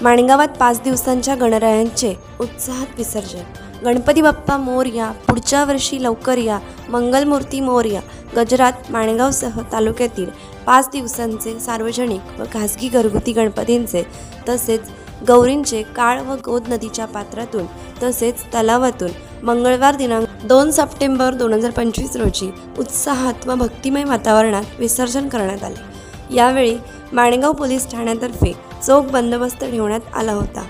माणगावात 5 दिवसांच्या गणरायांचे उत्साहात विसर्जन। गणपती बाप्पा मोरया, पुढच्या वर्षी लवकर या, मंगलमूर्ती मोरया गजरात माणगावसह तालुक्यातील 5 दिवसांचे सार्वजनिक व खासगी घरगुती गणपतींचे तसेच गौरींचे काळ व गोद नदीच्या पात्रातून तसेच तलावातून मंगळवार दिनांक 2 सप्टेंबर 2025 रोजी उत्साहात व भक्तिमय वातावरणात विसर्जन करण्यात आले। यावेळी माणगाव पोलीस ठाण्यातर्फे चोख बंदोबस्त ठेवण्यात आला होता।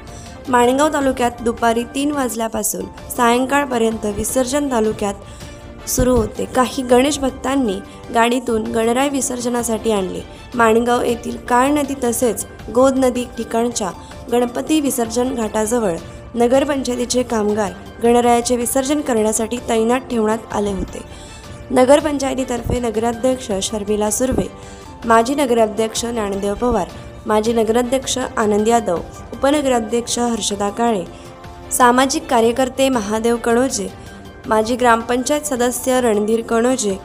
माणगाव तालुक्यात दुपारी 3 वाजल्यापासून सायंकाळपर्यंत विसर्जन तालुक्यात सुरू होते। काही गणेश भक्तांनी गाडीतून गणराय विसर्जनासाठी आणले। माणगाव येथील काळ नदी तसेच गोद नदी ठिकाणच्या गणपती विसर्जन घाटाजवळ नगरपंचायतीचे कामगार गणरायाचे विसर्जन करण्यासाठी तैनात ठेवण्यात आले होते। नगरपंचायतीतर्फे नगराध्यक्ष शर्मिला सुर्वे, माजी नगराध्यक्ष ज्ञानदेव पवार, माजी नगराध्यक्ष आनंद यादव, उपनगराध्यक्ष हर्षदा काळे, सामाजिक कार्यकर्ते महादेव कणोजे, माजी ग्रामपंचायत सदस्य रणधीर कणोजे,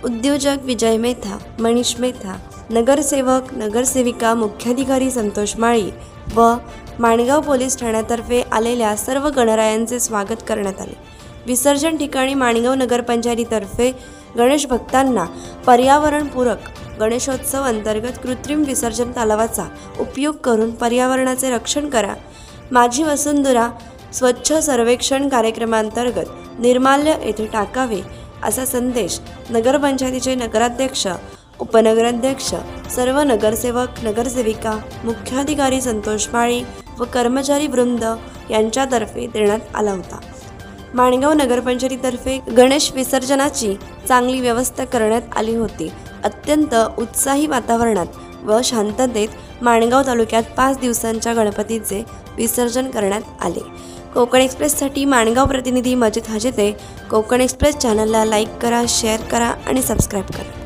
उद्योजक विजय मेथा, मनीष मेथा, नगरसेवक नगरसेविका, मुख्याधिकारी संतोष माळी व माणगाव पोलीस ठाण्यातर्फे आलेल्या सर्व गणरायांचे स्वागत करण्यात आले। विसर्जन ठिकाणी माणगाव नगरपंचायतीतर्फे गणेश भक्तांना पर्यावरणपूरक गणेशोत्सव अंतर्गत कृत्रिम विसर्जन तलावाचा उपयोग करून पर्यावरणाचे रक्षण करा, माझी वसुंधरा स्वच्छ सर्वेक्षण कार्यक्रमांतर्गत निर्माल्य येथे टाकावे असा संदेश नगरपंचायतीचे नगराध्यक्ष, उपनगराध्यक्ष, सर्व नगरसेवक नगरसेविका, मुख्याधिकारी संतोष माळी व कर्मचारी वृंद यांच्यातर्फे देण्यात आला होता। माणगाव नगरपंचायतीतर्फे गणेश विसर्जनाची चांगली व्यवस्था करण्यात आली होती। अत्यंत उत्साही वातावरणात व शांततेत माणगाव तालुक्यात 5 दिवसांच्या गणपतीचे विसर्जन करण्यात आले। कोकण एक्सप्रेससाठी माणगाव प्रतिनिधी मजिद हाजेते। कोकण एक्सप्रेस चॅनलला लाईक करा, शेअर करा आणि सबस्क्राईब करा।